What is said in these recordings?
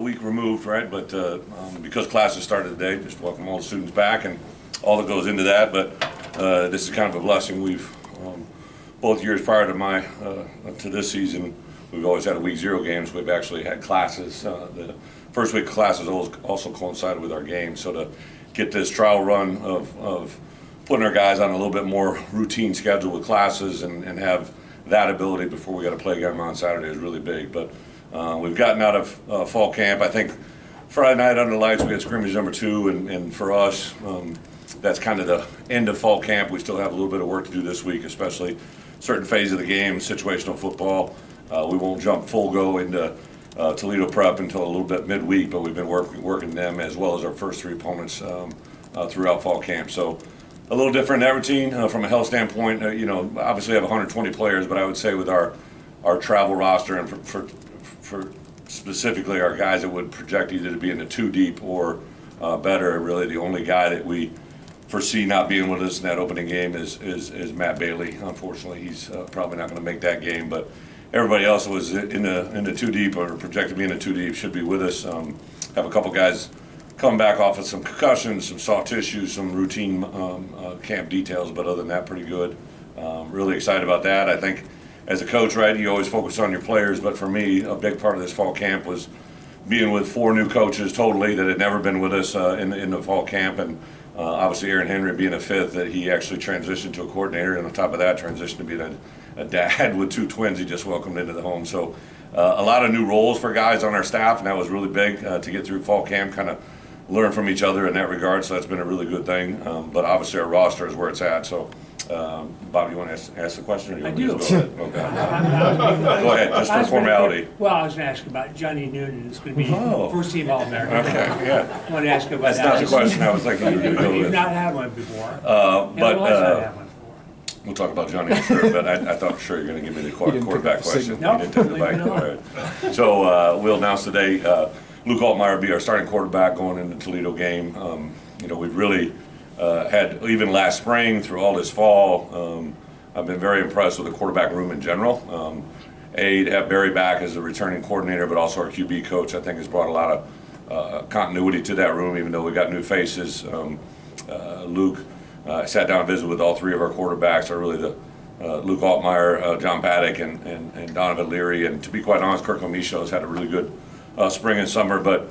Week removed, right? But because classes started today, just welcome all the students back and all that goes into that. But this is kind of a blessing. We've both years prior to this season, we've always had a week zero games. We've actually had classes. The first week of classes also coincided with our game. So to get this trial run of putting our guys on a little bit more routine schedule with classes and have that ability before we got to play again on Saturday is really big. But we've gotten out of fall camp. I think Friday night under the lights we had scrimmage number 2, and for us that's kind of the end of fall camp. We still have a little bit of work to do this week, especially certain phase of the game, situational football. We won't jump full go into Toledo prep until a little bit midweek, but we've been working them as well as our first 3 opponents throughout fall camp. So a little different in that routine from a health standpoint. Obviously we have 120 players, but I would say with our travel roster and for specifically our guys that would project either to be in the 2 deep or better, really the only guy that we foresee not being with us in that opening game is Matt Bailey. Unfortunately, he's probably not going to make that game, but everybody else was in the 2 deep or projected to be in the 2 deep should be with us. Have a couple guys come back off of some concussions, some soft tissue, some routine camp details, but other than that, pretty good. Really excited about that. I think as a coach, right, you always focus on your players, but for me, a big part of this fall camp was being with 4 new coaches totally that had never been with us in the fall camp, and obviously Aaron Henry being a 5th, that he actually transitioned to a coordinator, and on top of that, transitioned to being a dad with 2 twins he just welcomed into the home. So a lot of new roles for guys on our staff, and that was really big to get through fall camp, kind of learn from each other in that regard, so that's been a really good thing. But obviously our roster is where it's at, so Bob, you want to ask the question? Or you I want do. to just go ahead? Okay. Go ahead, just for formality. Well, I was going to ask about Johnny Noonan. It's going to be first team All-American. Okay, yeah. I want to ask about That's that. not the question I was thinking you were going to go You've with. not had one before. But not had one before. we'll talk about Johnny in sure, but I thought for sure you were going to give me the quarterback question. Nope. You didn't take the bike. All right. So we'll announce today Luke Altmaier will be our starting quarterback going into the Toledo game. We've really had, even last spring through all this fall, I've been very impressed with the quarterback room in general. To have Barry back as a returning coordinator, but also our QB coach, I think has brought a lot of continuity to that room, even though we got new faces. Luke sat down and visited with all 3 of our quarterbacks, Luke Altmaier, John Paddock, and Donovan Leary. And to be quite honest, Kirk Lamisho has had a really good spring and summer, but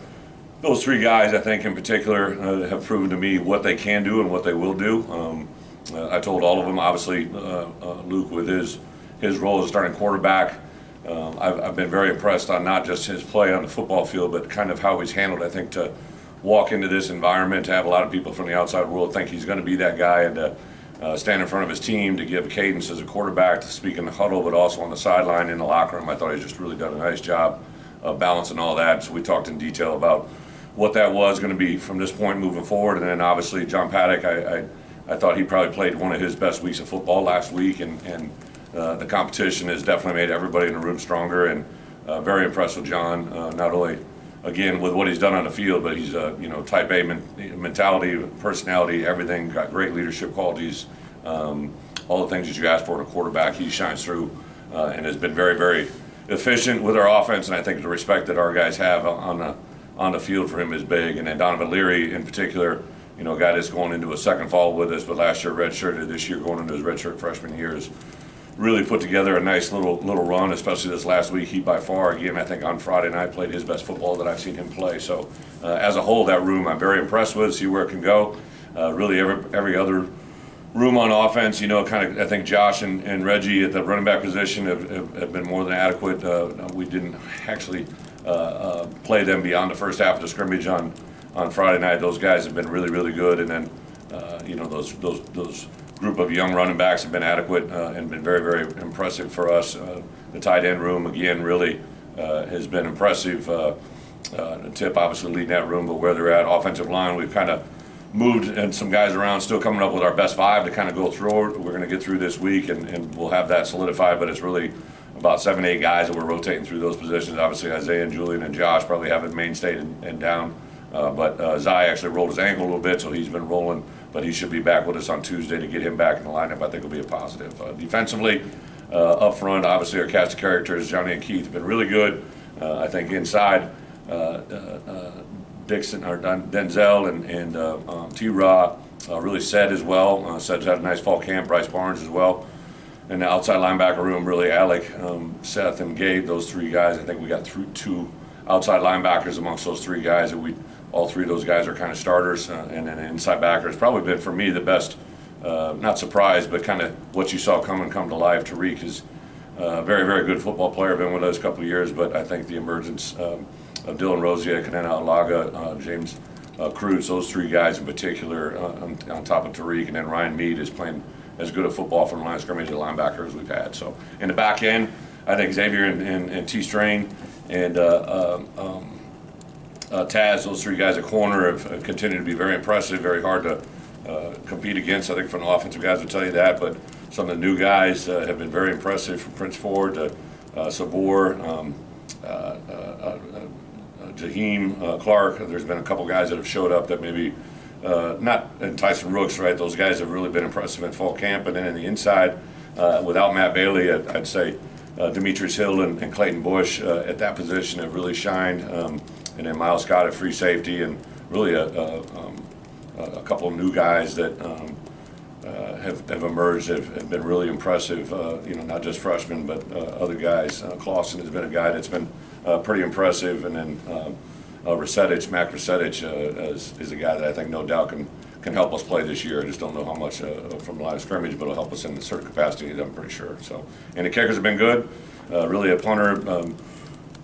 those 3 guys, I think in particular, have proven to me what they can do and what they will do. I told all of them, obviously, Luke with his role as starting quarterback. I've been very impressed on not just his play on the football field, but kind of how he's handled. I think to walk into this environment, to have a lot of people from the outside world think he's going to be that guy, and to stand in front of his team, to give cadence as a quarterback, to speak in the huddle, but also on the sideline in the locker room. I thought he's just really done a nice job of balancing all that. So we talked in detail about what that was going to be from this point moving forward. And then obviously John Paddock, I thought he probably played one of his best weeks of football last week, and the competition has definitely made everybody in the room stronger, and very impressed with John, not only again with what he's done on the field, but he's type A mentality, personality, everything, got great leadership qualities, all the things that you ask for in a quarterback. He shines through and has been very, very efficient with our offense, and I think the respect that our guys have on the field for him is big. And then Donovan Leary in particular, a guy that's going into a second fall with us, but last year redshirted, this year going into his redshirt freshman year, has really put together a nice little run, especially this last week. He by far, again, I think on Friday night played his best football that I've seen him play. So as a whole, that room I'm very impressed with, see where it can go. Really every other room on offense, I think Josh and Reggie at the running back position have been more than adequate. We didn't actually play them beyond the first half of the scrimmage on Friday night. Those guys have been really, really good, and then those group of young running backs have been adequate and been very, very impressive for us. The tight end room again really has been impressive. Tip obviously leading that room, but where they're at, offensive line, we've kind of moved and some guys around, still coming up with our best 5 to kind of go through. We're going to get through this week and we'll have that solidified, but it's really about 7, 8 guys that we're rotating through those positions. Obviously Isaiah and Julian and Josh probably have it mainstayed and down, but Zai actually rolled his ankle a little bit, so he's been rolling, but he should be back with us on Tuesday. To get him back in the lineup, I think will be a positive. Defensively, up front, obviously our cast of characters, Johnny and Keith, have been really good. I think inside, Dixon or Denzel and T-Raw really Sed as well. Sed's had a nice fall camp. Bryce Barnes as well. And the outside linebacker room, really Alec, Seth, and Gabe, those three guys. I think we got two outside linebackers amongst those three guys. All three of those guys are kind of starters. And then inside backer has probably been, for me, the best, not surprised, but kind of what you saw come to life. Tariq is a very, very good football player, been with us a couple of years, but I think the emergence of Dylan Rozier, Kanena Alaga, James Cruz, those three guys in particular, on top of Tariq, and then Ryan Mead is playing as good a football from the line of scrimmage as a linebacker as we've had. So in the back end, I think Xavier and T. Strain and Taz, those three guys at corner have continued to be very impressive, very hard to compete against. I think from the offensive guys will tell you that, but some of the new guys have been very impressive, from Prince Ford to Sabor, Jaheim, Clark. There's been a couple guys that have showed up that maybe not, and Tyson Rooks, right? Those guys have really been impressive in fall camp. And then in the inside, without Matt Bailey, I'd say Demetrius Hill and Clayton Bush at that position have really shined. And then Miles Scott at free safety, and really a couple of new guys that have emerged, have been really impressive. Not just freshmen, but other guys. Clausen has been a guy that's been pretty impressive, and then Mac Resetich is a guy that I think no doubt can help us play this year. I just don't know how much from the line of scrimmage, but it'll help us in a certain capacity, I'm pretty sure. So, and the kickers have been good. Really a punter.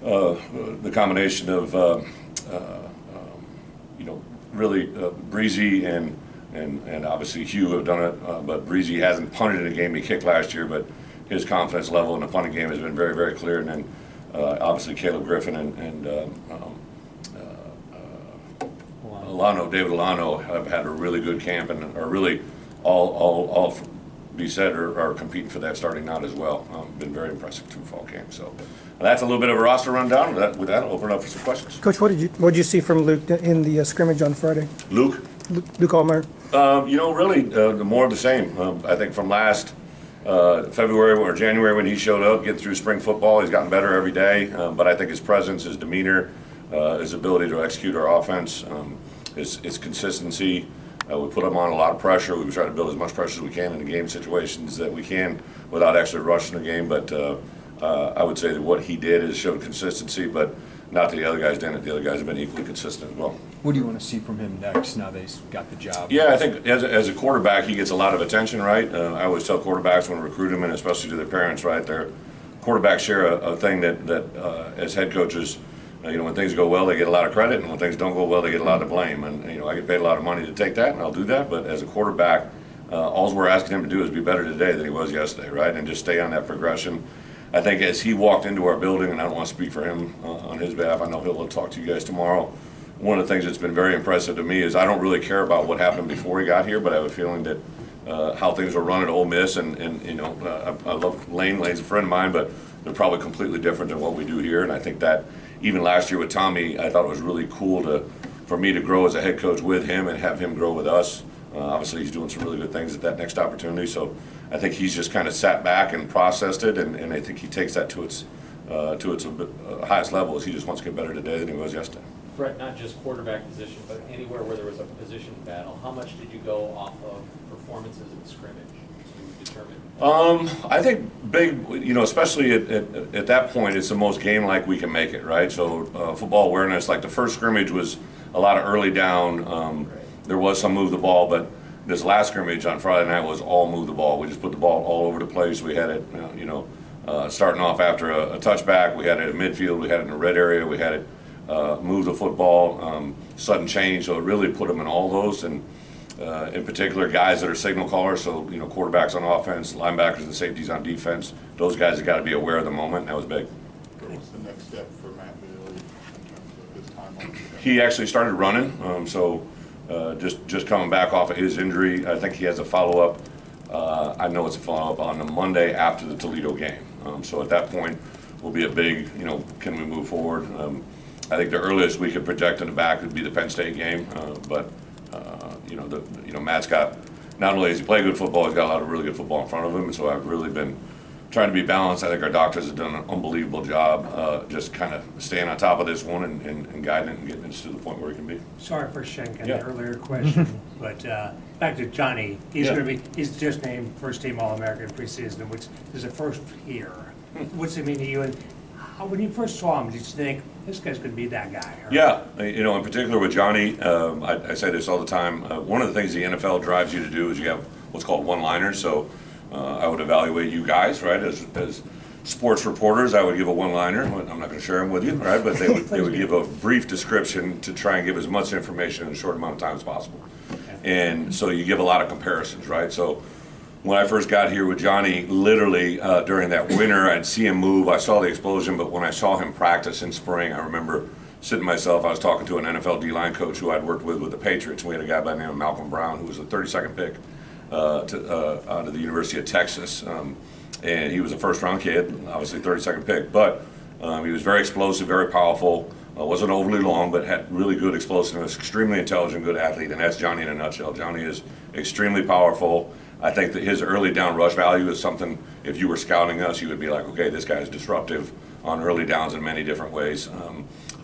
The combination of really Breezy and obviously Hugh have done it, but Breezy hasn't punted in a game he kicked last year, but his confidence level in the punting game has been very, very clear. And then obviously Caleb Griffin and David Alano have had a really good camp and are really all be said are competing for that starting nod as well. Been very impressive through fall camp. So that's a little bit of a roster rundown. With that, I'll open it up for some questions. Coach, what did you see from Luke in the scrimmage on Friday? Luke Altmaier. Really the more of the same. I think from last February or January when he showed up, getting through spring football, he's gotten better every day. But I think his presence, his demeanor, his ability to execute our offense, his consistency. We put him on a lot of pressure. We try to build as much pressure as we can in the game situations that we can without actually rushing the game. But I would say that what he did is showed consistency, but not that the other guys didn't. The other guys have been equally consistent as well. What do you want to see from him next now that he's got the job? Yeah, I think as a quarterback, he gets a lot of attention, right? I always tell quarterbacks when we recruit them, and especially to their parents, right? Their quarterbacks share a thing that as head coaches, when things go well, they get a lot of credit, and when things don't go well, they get a lot of blame. And I get paid a lot of money to take that, and I'll do that. But as a quarterback, all we're asking him to do is be better today than he was yesterday, right? And just stay on that progression. I think as he walked into our building, and I don't want to speak for him on his behalf, I know he'll talk to you guys tomorrow. One of the things that's been very impressive to me is I don't really care about what happened before he got here, but I have a feeling that how things were run at Ole Miss, and I love Lane. Lane's a friend of mine, but they're probably completely different than what we do here. And I think that even last year with Tommy, I thought it was really cool for me to grow as a head coach with him and have him grow with us. Obviously, he's doing some really good things at that next opportunity. So I think he's just kind of sat back and processed it, and I think he takes that to its highest level. As he just wants to get better today than he was yesterday. Brett, not just quarterback position, but anywhere where there was a position battle, how much did you go off of performances in scrimmage to determine? I think big, especially at that point, it's the most game-like we can make it, right? So football awareness, like the first scrimmage was a lot of early down. There was some move the ball, but this last scrimmage on Friday night was all move the ball. We just put the ball all over the place. We had it, starting off after a touchback. We had it at midfield. We had it in the red area. We had it move the football, sudden change. So it really put them in all those, and in particular guys that are signal callers. So quarterbacks on offense, linebackers and safeties on defense. Those guys have got to be aware of the moment. And that was big. What's the next step for Matt Bailey in terms of his timeline? He actually started running. Just coming back off of his injury, I think he has a follow-up. I know it's a follow-up on the Monday after the Toledo game. So at that point, will be a big, can we move forward? I think the earliest we could project in the back would be the Penn State game. Matt's got, not only has he played good football, he's got a lot of really good football in front of him. And so I've really been trying to be balanced. I think our doctors have done an unbelievable job, just kind of staying on top of this one and guiding it and getting it to the point where it can be. Sorry for Schenk Yeah. the earlier question, but back to Johnny. He's Yeah. he's just named first team All-American preseason, which is a first here. What's it mean to you? And when you first saw him, did you think this guy's going to be that guy? Or- Yeah, you know, in particular with Johnny, I say this all the time. One of the things the NFL drives you to do is you have what's called one-liners. So I would evaluate you guys, right, as sports reporters. I would give a one-liner. I'm not going to share them with you, right? But they would give a brief description to try and give as much information in a short amount of time as possible. And so you give a lot of comparisons, right? So when I first got here with Johnny, literally during that winter, I'd see him move. I saw the explosion, but when I saw him practice in spring, I remember sitting myself, I was talking to an NFL D-line coach who I'd worked with the Patriots. We had a guy by the name of Malcolm Brown, who was the 32nd pick out of the University of Texas. And he was a first-round kid, obviously 32nd pick, but he was very explosive, very powerful, wasn't overly long, but had really good explosiveness, extremely intelligent, good athlete, and that's Johnny in a nutshell. Johnny is extremely powerful. I think that his early down rush value is something, if you were scouting us, you would be like, okay, this guy is disruptive on early downs in many different ways.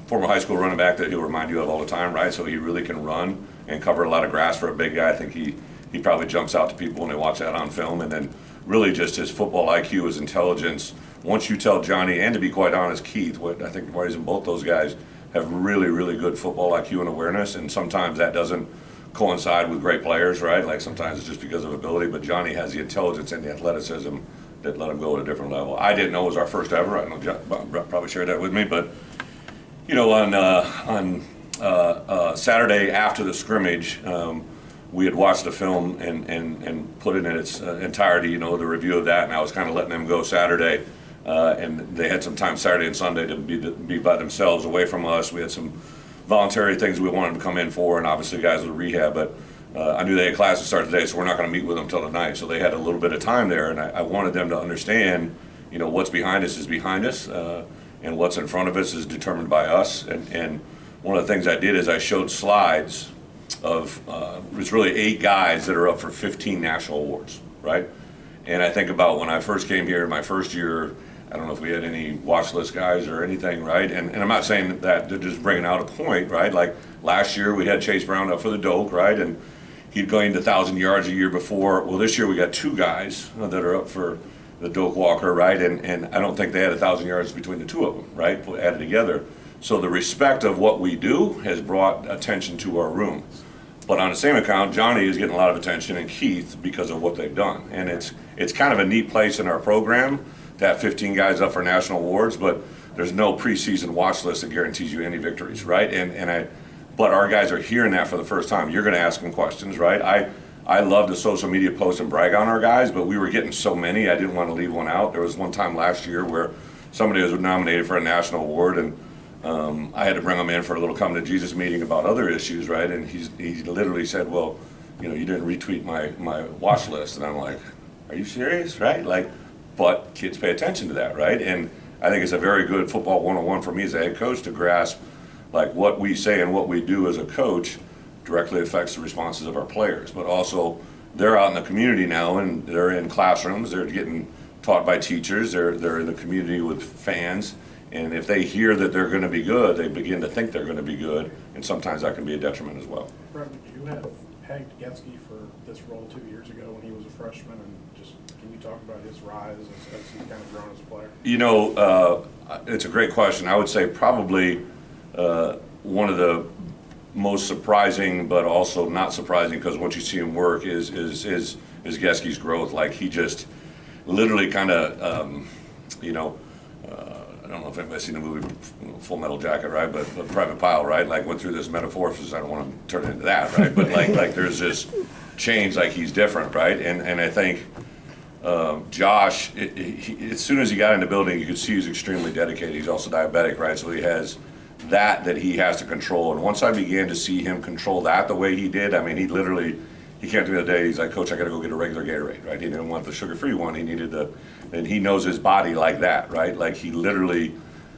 Former high school running back that he'll remind you of all the time, right? So he really can run and cover a lot of grass for a big guy. I think he probably jumps out to people when they watch that on film. And then really just his football IQ, his intelligence. Once you tell Johnny, and to be quite honest, Keith, what I think the reason both those guys have really, really good football IQ and awareness, and sometimes that doesn't coincide with great players, right? Like sometimes it's just because of ability, but Johnny has the intelligence and the athleticism that let him go at a different level. I didn't know it was our first ever. I know Bret probably shared that with me, but you know, on Saturday after the scrimmage, we had watched the film and put it in its entirety, you know, the review of that, and I was kind of letting them go Saturday, and they had some time Saturday and Sunday to be by themselves away from us. We had some voluntary things we wanted to come in for, and obviously guys with rehab, but I knew they had classes start today, so we're not going to meet with them until tonight. So they had a little bit of time there, and I wanted them to understand, you know, what's behind us is behind us, and what's in front of us is determined by us. And one of the things I did is I showed slides of, it's really 8 guys that are up for 15 national awards, right? And I think about when I first came here in my first year, I don't know if we had any watch list guys or anything, right? And I'm not saying that they're just bringing out a point, right? Like last year we had Chase Brown up for the Doak, right? And he'd gained 1,000 yards a year before. Well, this year we got 2 guys that are up for the Doak Walker, right? And I don't think they had 1,000 yards between the 2 of them, right? Added together. So the respect of what we do has brought attention to our room. But on the same account, Johnny is getting a lot of attention, and Keith, because of what they've done. And it's kind of a neat place in our program to have 15 guys up for national awards, but there's no preseason watch list that guarantees you any victories, right? But our guys are hearing that for the first time. You're going to ask them questions, right? I love the social media post and brag on our guys, but we were getting so many, I didn't want to leave one out. There was one time last year where somebody was nominated for a national award, and I had to bring him in for a little come to Jesus meeting about other issues, right? And he literally said, well, you know, you didn't retweet my watch list. And I'm like, are you serious, right? Like, but kids pay attention to that, right? And I think it's a very good football 101 for me as a head coach to grasp, like, what we say and what we do as a coach directly affects the responses of our players. But also, they're out in the community now, and they're in classrooms, they're getting taught by teachers, they're in the community with fans, and if they hear that they're going to be good, they begin to think they're going to be good, and sometimes that can be a detriment as well. Bret, you had pegged Getsky for this role 2 years ago when he was a freshman, and just can you talk about his rise as he's kind of grown as a player? You know, it's a great question. I would say probably one of the most surprising, but also not surprising, because once you see him work, is Getsky's growth. Like, he just literally kind of, you know, I don't know if anybody's seen the movie Full Metal Jacket, right? But Private Pile, right? Like, went through this metamorphosis. I don't want to turn it into that, right? But like there's this change, like he's different, right? And I think Josh, as soon as he got in the building, you could see he's extremely dedicated. He's also diabetic, right? So he has that he has to control. And once I began to see him control that the way he did, I mean, he came to me the other day, he's like, Coach, I got to go get a regular Gatorade, right? He didn't want the sugar-free one. He needed and he knows his body like that, right? Like, he literally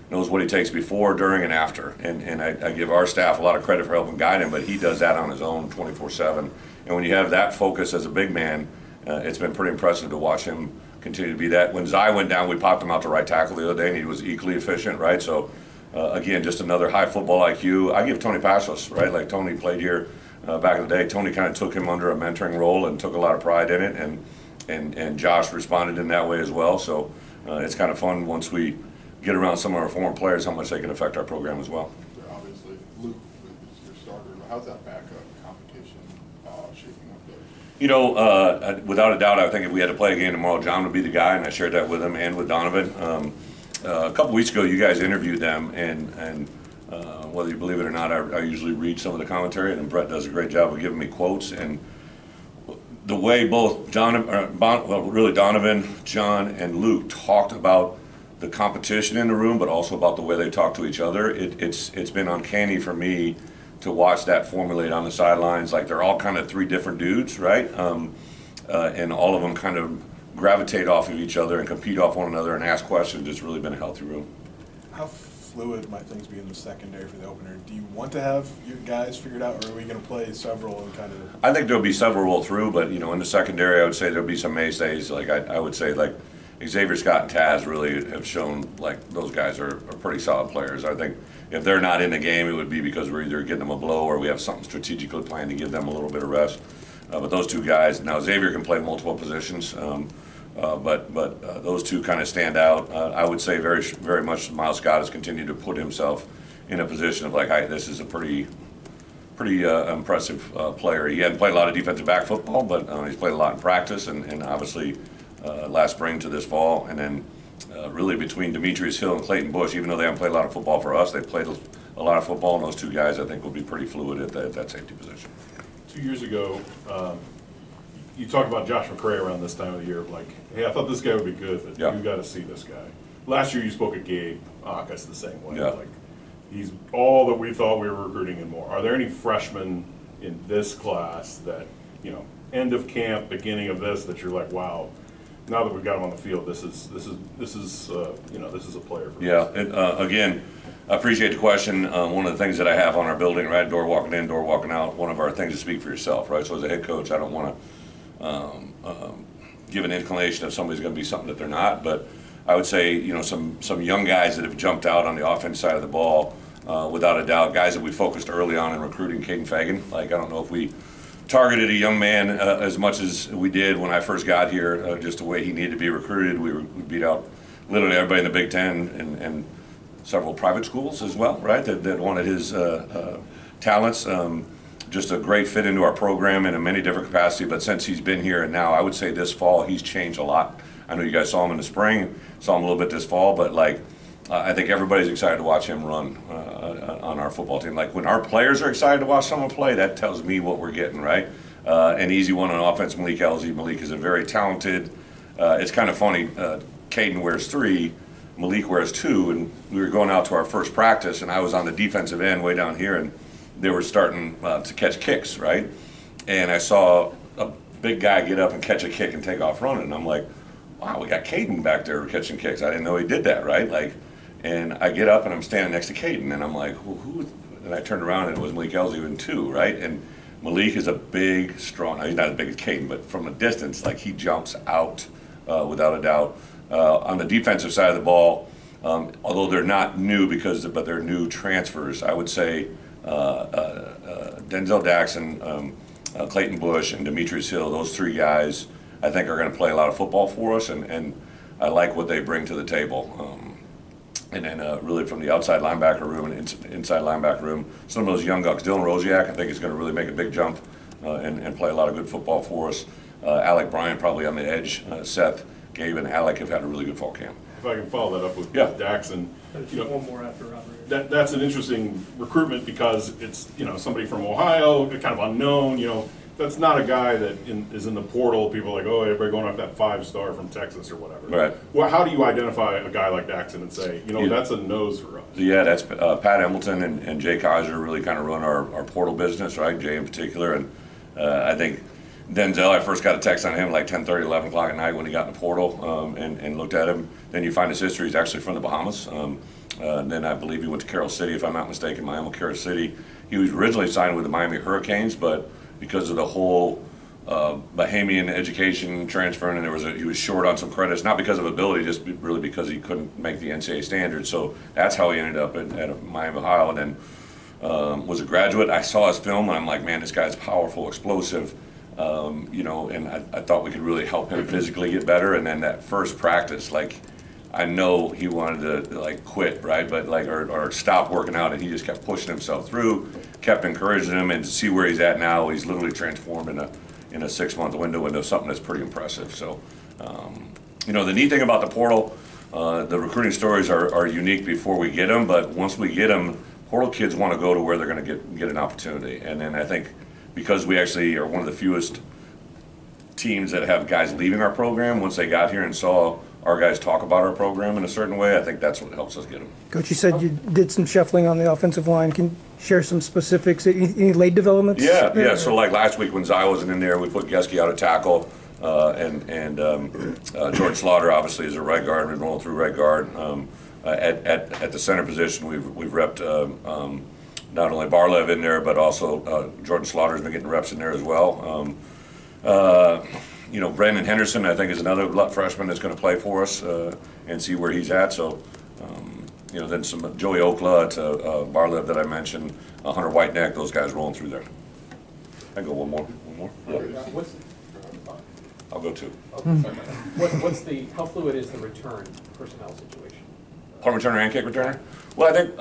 knows what he takes before, during, and after. And I give our staff a lot of credit for helping guide him, but he does that on his own 24/7. And when you have that focus as a big man, it's been pretty impressive to watch him continue to be that. When Zai went down, we popped him out to right tackle the other day, and he was equally efficient, right? So, again, just another high football IQ. I give Tony Passos, right? Like Tony played here back in the day. Tony kind of took him under a mentoring role and took a lot of pride in it, and Josh responded in that way as well. So it's kind of fun once we get around some of our former players, how much they can affect our program as well. Obviously, Luke is your starter, but how's that backup competition shaping up there? You know, without a doubt, I think if we had to play a game tomorrow, John would be the guy, and I shared that with him and with Donovan. A couple weeks ago, you guys interviewed them, and whether you believe it or not, I usually read some of the commentary, and Bret does a great job of giving me quotes. And the way both Donovan, John, and Luke talked about the competition in the room, but also about the way they talk to each other, it's been uncanny for me to watch that formulate on the sidelines. Like they're all kind of three different dudes, right? And all of them kind of gravitate off of each other and compete off one another and ask questions. It's really been a healthy room. How fluid might things be in the secondary for the opener? Do you want to have your guys figured out, or are we going to play several and kind of? I think there'll be several roll through, but you know, in the secondary, I would say there'll be some mainstays. Like I would say, like Xavier Scott and Taz really have shown like those guys are pretty solid players. I think if they're not in the game, it would be because we're either getting them a blow or we have something strategically planned to give them a little bit of rest. But those two guys, now Xavier can play multiple positions, but those two kind of stand out. I would say very much Miles Scott has continued to put himself in a position of like, this is a pretty impressive player. He hadn't played a lot of defensive back football, but he's played a lot in practice, and obviously last spring to this fall, and then really between Demetrius Hill and Clayton Bush, even though they haven't played a lot of football for us, they played a lot of football, and those two guys I think will be pretty fluid at that safety position. 2 years ago, you talked about Josh McCray around this time of the year, like, hey, I thought this guy would be good, but Yeah. you got to see this guy. Last year you spoke of Gabe Akas the same way. Yeah. Like, he's all that we thought we were recruiting and more. Are there any freshmen in this class that, you know, end of camp, beginning of this, that you're like, wow, now that we've got him on the field, this is a player for us? Yeah, again, I appreciate the question. One of the things that I have on our building, right, door walking in, door walking out, one of our things is speak for yourself, right? So as a head coach, I don't want to give an inclination of somebody's going to be something that they're not, but I would say, you know, some young guys that have jumped out on the offense side of the ball, without a doubt, guys that we focused early on in recruiting. Caden Fagan, like, I don't know if we targeted a young man as much as we did when I first got here, just the way he needed to be recruited. We beat out literally everybody in the Big Ten and several private schools as well, right, that wanted his talents. Just a great fit into our program in a many different capacity, but since he's been here and now, I would say this fall, he's changed a lot. I know you guys saw him in the spring, saw him a little bit this fall, but like, I think everybody's excited to watch him run on our football team. Like when our players are excited to watch someone play, that tells me what we're getting, right? An easy one on offense, Malik Elzy. Malik is a very talented, it's kind of funny, Caden wears 3, Malik wears 2, and we were going out to our first practice, and I was on the defensive end way down here, and they were starting to catch kicks, right? And I saw a big guy get up and catch a kick and take off running, and I'm like, wow, we got Caden back there catching kicks. I didn't know he did that, right? Like, and I get up and I'm standing next to Caden, and I'm like, well, who? And I turned around and it was Malik Elzy in 2, right? And Malik is a big, strong. He's not as big as Caden, but from a distance, like he jumps out without a doubt. On the defensive side of the ball, although they're not new but they're new transfers, I would say Denzel Daxon, Clayton Bush, and Demetrius Hill. Those 3 guys, I think, are going to play a lot of football for us, and I like what they bring to the table. And then really from the outside linebacker room and inside linebacker room, some of those young guys, Dylan Rosiak, I think is going to really make a big jump and play a lot of good football for us. Alec Bryant probably on the edge. Seth, Gabe, and Alec have had a really good fall camp. If I can follow that up with Daxon, One more after Rodriguez. that's an interesting recruitment because it's, you know, somebody from Ohio, kind of unknown, you know. That's not a guy that is in the portal. People are like, oh, everybody going off that 5-star from Texas or whatever. Right. Well, how do you identify a guy like Daxon and say, you know, that's a nose for us? Yeah, that's Pat Hamilton and Jay Kaiser really kind of run our portal business, right? Jay in particular, and I think Denzel, I first got a text on him like 10:30, 11 o'clock at night when he got in the portal and looked at him. Then you find his history. He's actually from the Bahamas. Then I believe he went to Carroll City, if I'm not mistaken, Miami, Carroll City. He was originally signed with the Miami Hurricanes, but because of the whole Bahamian education transferring, and he was short on some credits, not because of ability, just really because he couldn't make the NCAA standard. So that's how he ended up at Miami, Ohio, and then was a graduate. I saw his film, and I'm like, man, this guy's powerful, explosive, you know, and I thought we could really help him physically get better. And then that first practice, like, I know he wanted to like quit, right? But like, or stop working out, and he just kept pushing himself through, kept encouraging him, and to see where he's at now, he's literally transformed in a 6-month window into something that's pretty impressive. So, you know, the neat thing about the portal, the recruiting stories are unique before we get them, but once we get them, portal kids want to go to where they're going to get an opportunity. And then I think because we actually are one of the fewest teams that have guys leaving our program, once they got here and saw our guys talk about our program in a certain way, I think that's what helps us get them. Coach, you said you did some shuffling on the offensive line. Can you share some specifics? Any late developments? Yeah. So like last week when Zai wasn't in there, we put Geske out of tackle, and George Slaughter obviously is a right guard. We've been rolling through right guard. At the center position, we've repped not only Barlev in there, but also Jordan Slaughter's been getting reps in there as well. You know, Brandon Henderson, I think, is another freshman that's going to play for us and see where he's at. So, you know, then some Joey Okla to Barlev that I mentioned, Hunter Whiteneck, those guys rolling through there. I can go one more. Yeah. I'll go two. How fluid is the return personnel situation? Punt returner and kick returner? Well, I think,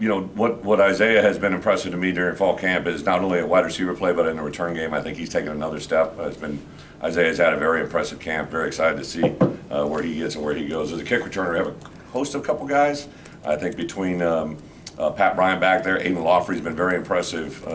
you know, what Isaiah has been impressive to me during fall camp is not only a wide receiver play, but in the return game, I think he's taken another step. Isaiah's had a very impressive camp, very excited to see where he gets and where he goes. As a kick returner, we have a host of a couple guys. I think between Pat Bryant back there, Aiden Lawfrey's been very impressive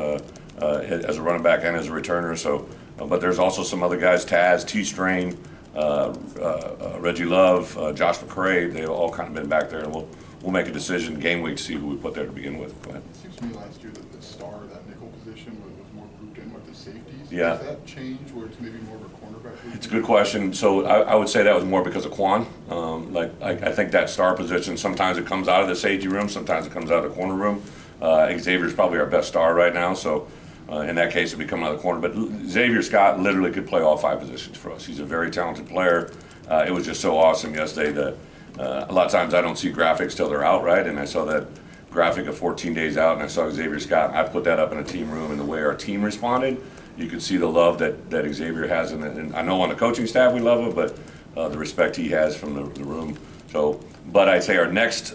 as a running back and as a returner. So, but there's also some other guys, Taz, T-Strain, Reggie Love, Josh McCray. They've all kind of been back there, and we'll make a decision game week to see who we put there to begin with. Go ahead. It seems to me last year that the star of that nickel position was more grouped in with the safeties. Yeah. Does that change where it's maybe more of a cornerback position? It's a good question. So I would say that was more because of Quan. I think that star position, sometimes it comes out of the safety room, sometimes it comes out of the corner room. Xavier's probably our best star right now, so in that case it would come out of the corner. But Xavier Scott literally could play all 5 positions for us. He's a very talented player. It was just so awesome yesterday that a lot of times I don't see graphics till they're out, right? And I saw that graphic of 14 days out, and I saw Xavier Scott. I put that up in a team room, and the way our team responded, you could see the love that Xavier has. And I know on the coaching staff we love him, but the respect he has from the room. So, but I'd say our next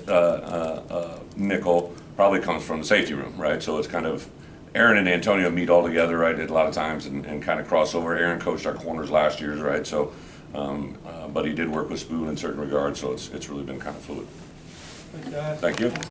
nickel probably comes from the safety room, right? So it's kind of Aaron and Antonio meet all together, right, a lot of times and kind of cross over. Aaron coached our corners last year, right? So, but he did work with Spoon in certain regards, so it's really been kind of fluid. Thank you.